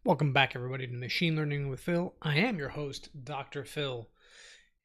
Welcome back, everybody, to Machine Learning with Phil. I am your host, Dr. Phil.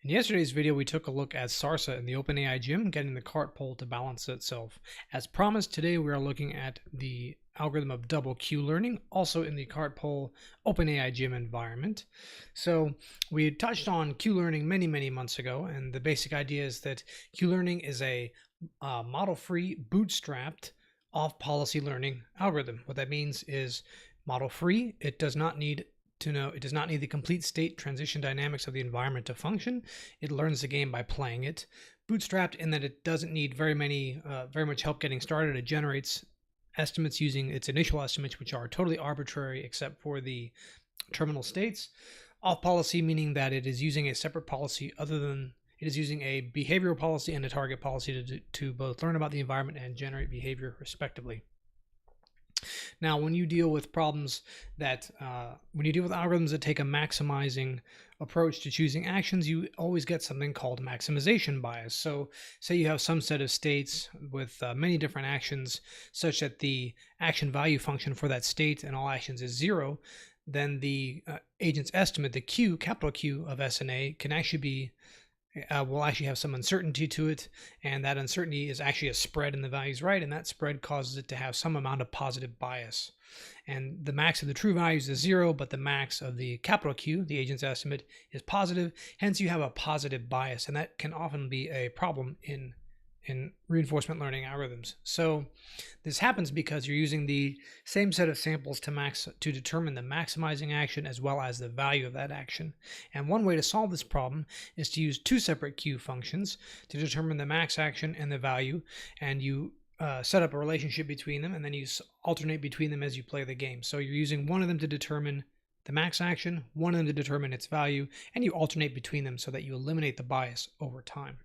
In yesterday's video, we took a look at Sarsa in the OpenAI gym, getting the cart pole to balance itself. As promised, today we are looking at the algorithm of double Q learning, also in the cart pole OpenAI gym environment. So we had touched on Q learning many months ago, and the basic idea is that Q learning is a model-free, bootstrapped, off-policy learning algorithm. What that means is model free. It does not need the complete state transition dynamics of the environment to function. It learns the game by playing it. Bootstrapped in that it doesn't need very much help getting started. It generates estimates using its initial estimates, which are totally arbitrary except for the terminal states. Off policy, meaning that it is using a separate policy other than it is using a behavioral policy and a target policy to both learn about the environment and generate behavior respectively. Now, when you deal with algorithms that take a maximizing approach to choosing actions, you always get something called maximization bias. So say you have some set of states with many different actions such that the action value function for that state and all actions is 0, then the agent's estimate, the Q, capital Q of S and A, can actually be will actually have some uncertainty to it, and that uncertainty is actually a spread in the values, right? And that spread causes it to have some amount of positive bias. And the max of the true values is 0, but the max of the capital Q, the agent's estimate, is positive. Hence, you have a positive bias, and that can often be a problem in reinforcement learning algorithms. So this happens because you're using the same set of samples to determine the maximizing action as well as the value of that action. And one way to solve this problem is to use two separate Q functions to determine the max action and the value, and you set up a relationship between them, and then you alternate between them as you play the game. So you're using one of them to determine the max action, one of them to determine its value, and you alternate between them so that you eliminate the bias over time.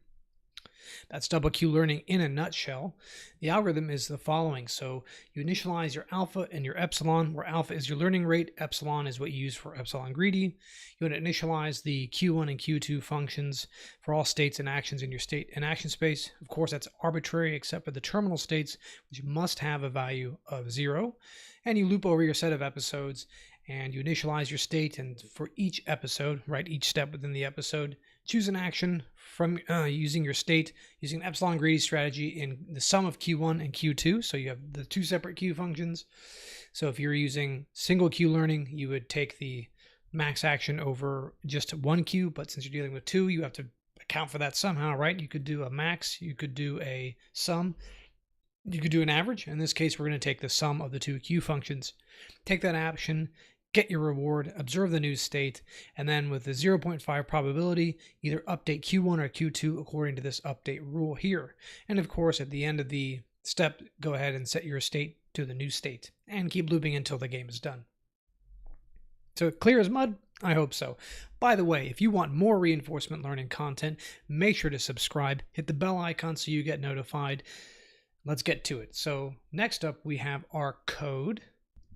That's double Q learning in a nutshell. The algorithm is the following. So you initialize your alpha and your epsilon, where alpha is your learning rate, epsilon is what you use for epsilon greedy. You want to initialize the Q1 and Q2 functions for all states and actions in your state and action space. Of course, that's arbitrary except for the terminal states, which must have a value of 0. And you loop over your set of episodes and you initialize your state, and for each episode, right, each step within the episode, choose an action from using your state, using an epsilon greedy strategy in the sum of Q1 and Q2. So you have the two separate Q functions. So if you're using single Q learning, you would take the max action over just one Q, but since you're dealing with two, you have to account for that somehow, right? You could do a max, you could do a sum, you could do an average. In this case, we're going to take the sum of the two Q functions, take that action, get your reward, observe the new state, and then with the 0.5 probability, either update Q1 or Q2 according to this update rule here. And of course, at the end of the step, go ahead and set your state to the new state and keep looping until the game is done. So clear as mud? I hope so. By the way, if you want more reinforcement learning content, make sure to subscribe, hit the bell icon so you get notified. Let's get to it. So next up, we have our code.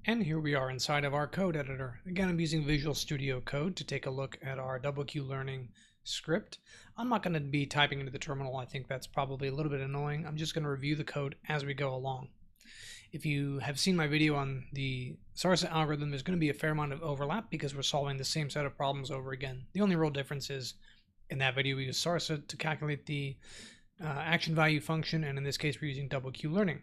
And here we are inside of our code editor. Again, I'm using Visual Studio Code to take a look at our double Q learning script. I'm not going to be typing into the terminal. I think that's probably a little bit annoying. I'm just going to review the code as we go along. If you have seen my video on the Sarsa algorithm, there's going to be a fair amount of overlap because we're solving the same set of problems over again. The only real difference is in that video we use Sarsa to calculate the action value function, and in this case we're using double Q learning.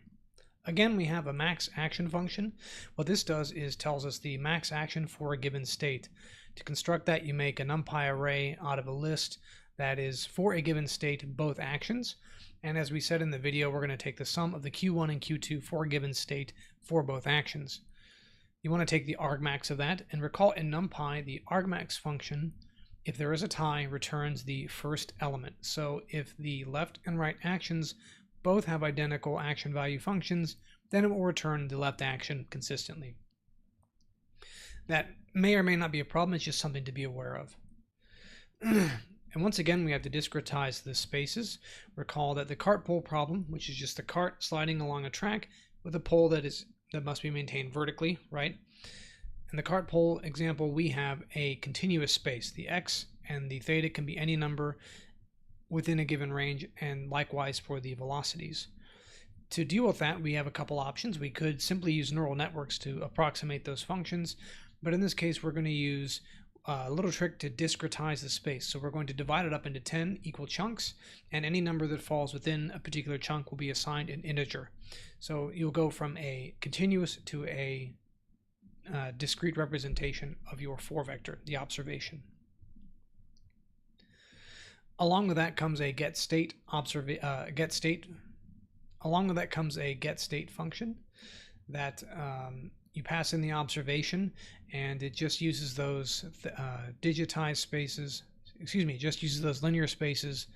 Again, we have a max action function. What this does is tells us the max action for a given state. To construct that, you make a NumPy array out of a list that is for a given state, both actions. And as we said in the video, we're going to take the sum of the Q1 and Q2 for a given state for both actions. You want to take the argmax of that, and recall in NumPy, the argmax function, if there is a tie, returns the first element. So if the left and right actions both have identical action value functions, then it will return the left action consistently. That may or may not be a problem, it's just something to be aware of. And once again, we have to discretize the spaces. Recall that the cart pole problem, which is just the cart sliding along a track with a pole that must be maintained vertically, right? In the cart pole example, we have a continuous space. The x and the theta can be any number within a given range, and likewise for the velocities. To deal with that, we have a couple options. We could simply use neural networks to approximate those functions. but in this case, we're going to use a little trick to discretize the space. So we're going to divide it up into 10 equal chunks, and any number that falls within a particular chunk will be assigned an integer. So you'll go from a continuous to a discrete representation of your 4 vector, the observation. Along with that comes a get state function that you pass in the observation, and it just uses those digitized spaces, just uses those linear spaces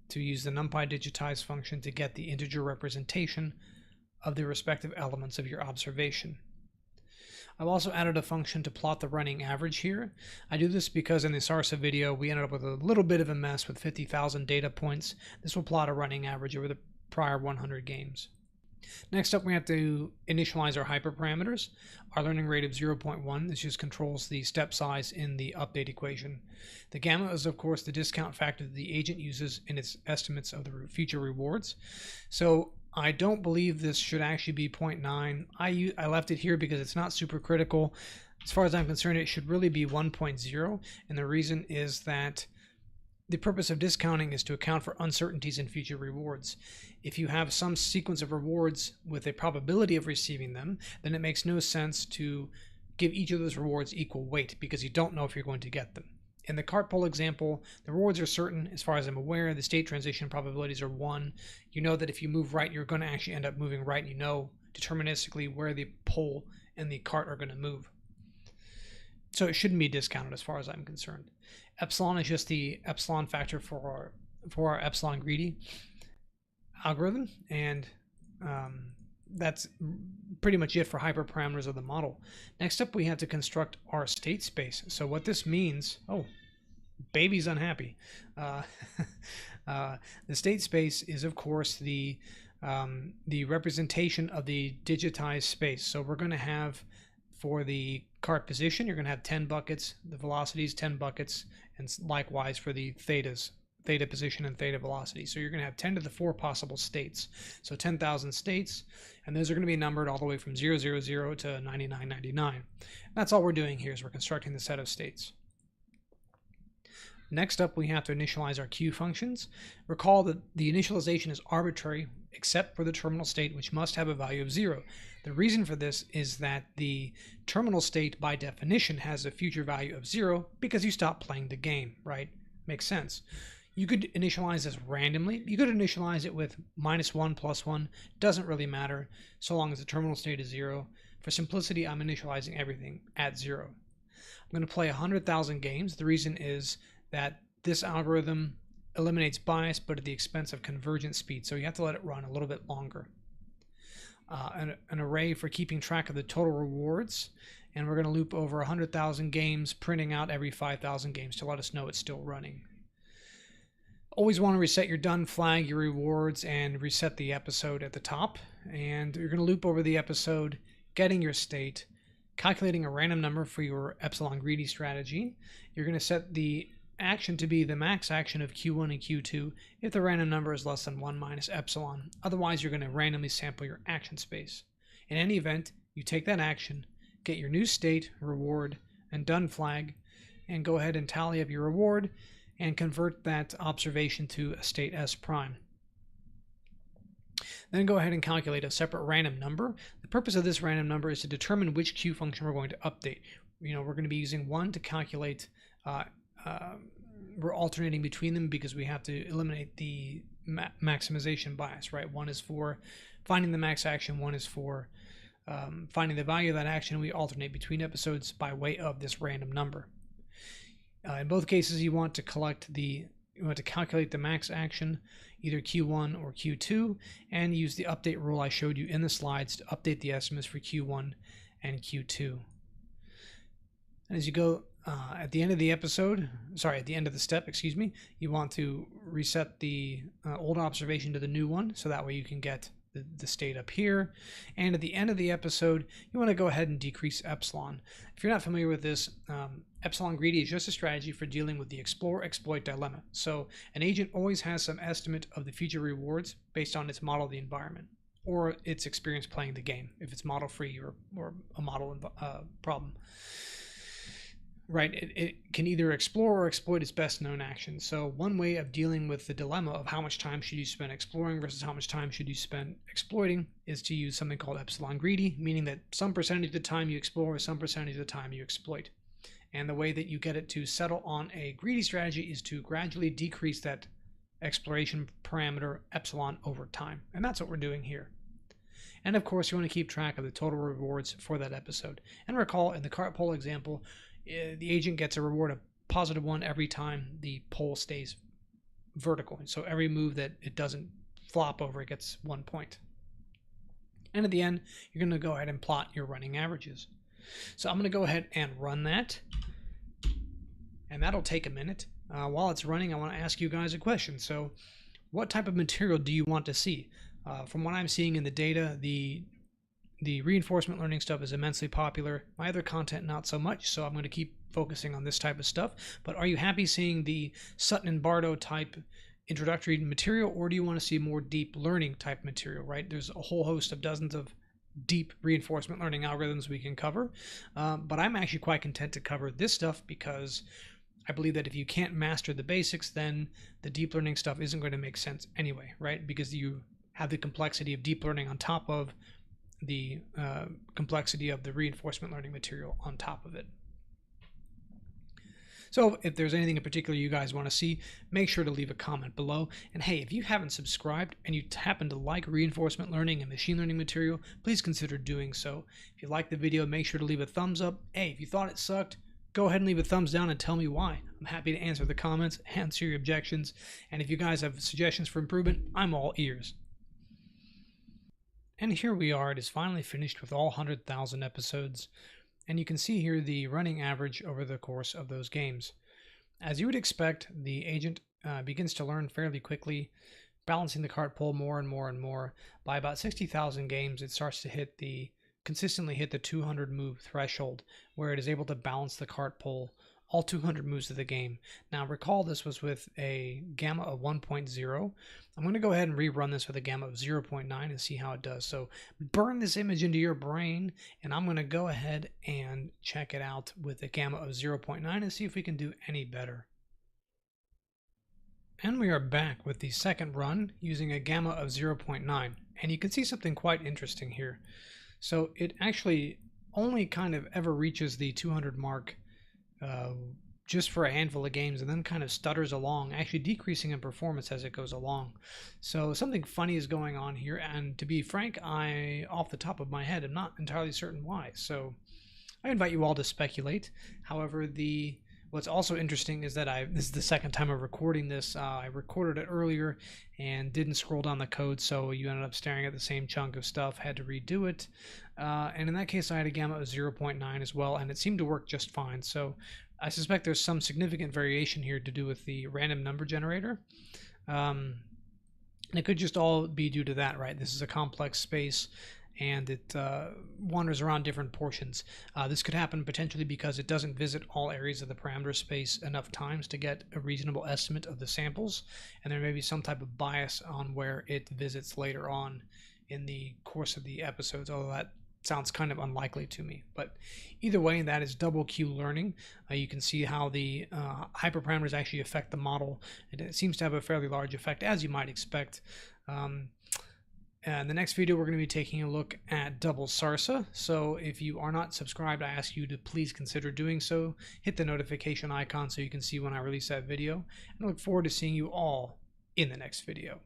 to use the numpy digitize function to get the integer representation of the respective elements of your observation. I've also added a function to plot the running average here. I do this because in the SARSA video, we ended up with a little bit of a mess with 50,000 data points. This will plot a running average over the prior 100 games. Next up, we have to initialize our hyperparameters. Our learning rate of 0.1, this just controls the step size in the update equation. The gamma is, of course, the discount factor that the agent uses in its estimates of the future rewards. So I don't believe this should actually be 0.9. I left it here because it's not super critical. As far as I'm concerned, it should really be 1.0, and the reason is that the purpose of discounting is to account for uncertainties in future rewards. If you have some sequence of rewards with a probability of receiving them, then it makes no sense to give each of those rewards equal weight because you don't know if you're going to get them. In the cart pull example, the rewards are certain. As far as I'm aware, the state transition probabilities are 1. You know that if you move right, you're going to actually end up moving right. You know deterministically where the pull and the cart are going to move. So it shouldn't be discounted as far as I'm concerned. Epsilon is just the epsilon factor for our epsilon greedy algorithm, and that's pretty much it for hyperparameters of the model. Next up, we have to construct our state space. So what this means, baby's unhappy. The state space is, of course, the representation of the digitized space. So we're going to have, for the cart position, you're going to have 10 buckets, the velocities 10 buckets, and likewise for the thetas, theta position and theta velocity. So you're going to have 10 to the 4 possible states. So 10,000 states, and those are going to be numbered all the way from 000 to 9999. That's all we're doing here is we're constructing the set of states. Next up, we have to initialize our Q functions. Recall that the initialization is arbitrary except for the terminal state, which must have a value of 0. The reason for this is that the terminal state, by definition, has a future value of 0 because you stop playing the game, right? Makes sense. You could initialize this randomly. You could initialize it with -1, +1. Doesn't really matter so long as the terminal state is 0. For simplicity, I'm initializing everything at 0. I'm going to play 100,000 games. The reason is that this algorithm eliminates bias, but at the expense of convergence speed. So you have to let it run a little bit longer. An array for keeping track of the total rewards, and we're going to loop over 100,000 games, printing out every 5,000 games to let us know it's still running. Always want to reset your done flag, your rewards, and reset the episode at the top. And you're going to loop over the episode, getting your state, calculating a random number for your epsilon greedy strategy. You're going to set the action to be the max action of Q1 and Q2 if the random number is less than 1 minus epsilon. Otherwise, you're going to randomly sample your action space. In any event, you take that action, get your new state, reward, and done flag, and go ahead and tally up your reward and convert that observation to a state S prime. Then go ahead and calculate a separate random number. The purpose of this random number is to determine which Q function we're going to update. We're going to be using 1 to calculate we're alternating between them because we have to eliminate the maximization bias, right? 1 is for finding the max action, 1 is for finding the value of that action. We alternate between episodes by way of this random number. In both cases, you want to calculate the max action, either Q1 or Q2, and use the update rule I showed you in the slides to update the estimates for Q1 and Q2. And as you go at the end of the step, you want to reset the old observation to the new one, so that way you can get the state up here. And at the end of the episode, you want to go ahead and decrease epsilon. If you're not familiar with this, epsilon greedy is just a strategy for dealing with the explore-exploit dilemma. So an agent always has some estimate of the future rewards based on its model of the environment. or its experience playing the game, if it's model free or a model problem. Right, it can either explore or exploit its best known action. So one way of dealing with the dilemma of how much time should you spend exploring versus how much time should you spend exploiting is to use something called epsilon greedy, meaning that some percentage of the time you explore, some percentage of the time you exploit. And the way that you get it to settle on a greedy strategy is to gradually decrease that exploration parameter epsilon over time. And that's what we're doing here. And of course, you want to keep track of the total rewards for that episode. And recall, in the cart pole example, the agent gets a reward of +1 every time the pole stays vertical. And so every move that it doesn't flop over, it gets 1 point. And at the end, you're going to go ahead and plot your running averages. So I'm going to go ahead and run that. And that'll take a minute. While it's running, I want to ask you guys a question. So what type of material do you want to see? From what I'm seeing in the data, the reinforcement learning stuff is immensely popular. My other content, not so much, so I'm going to keep focusing on this type of stuff. But are you happy seeing the Sutton and Bardo type introductory material, or do you want to see more deep learning type material, right? There's a whole host of dozens of deep reinforcement learning algorithms we can cover. But I'm actually quite content to cover this stuff because I believe that if you can't master the basics, then the deep learning stuff isn't going to make sense anyway, right? Because you have the complexity of deep learning on top of the complexity of the reinforcement learning material on top of it. So if there's anything in particular you guys want to see, make sure to leave a comment below. And hey, if you haven't subscribed and you happen to like reinforcement learning and machine learning material, please consider doing so. If you liked the video, make sure to leave a thumbs up. Hey, if you thought it sucked, go ahead and leave a thumbs down and tell me why. I'm happy to answer the comments, answer your objections, and if you guys have suggestions for improvement, I'm all ears. And here we are, it is finally finished with all 100,000 episodes, and you can see here the running average over the course of those games. As you would expect, the agent begins to learn fairly quickly, balancing the cart pole more and more and more. By about 60,000 games, it starts to consistently hit the 200 move threshold, where it is able to balance the cart pole all 200 moves of the game. Now recall this was with a gamma of 1.0. I'm going to go ahead and rerun this with a gamma of 0.9 and see how it does. So burn this image into your brain, and I'm going to go ahead and check it out with a gamma of 0.9 and see if we can do any better. And we are back with the second run using a gamma of 0.9, and you can see something quite interesting here. So it actually only kind of ever reaches the 200 mark just for a handful of games, and then kind of stutters along, actually decreasing in performance as it goes along. So something funny is going on here, and to be frank, I, off the top of my head, am not entirely certain why. So I invite you all to speculate. However, what's also interesting is that this is the second time I'm recording this. I recorded it earlier and didn't scroll down the code, so you ended up staring at the same chunk of stuff, had to redo it. And in that case, I had a gamma of 0.9 as well, and it seemed to work just fine. So I suspect there's some significant variation here to do with the random number generator. And it could just all be due to that, right? This is a complex space, and it wanders around different portions. This could happen potentially because it doesn't visit all areas of the parameter space enough times to get a reasonable estimate of the samples, and there may be some type of bias on where it visits later on in the course of the episodes, although that sounds kind of unlikely to me. But either way, that is double Q learning. You can see how the hyperparameters actually affect the model, and it seems to have a fairly large effect, as you might expect. And the next video, we're going to be taking a look at double SARSA. So if you are not subscribed, I ask you to please consider doing so. Hit the notification icon so you can see when I release that video. And I look forward to seeing you all in the next video.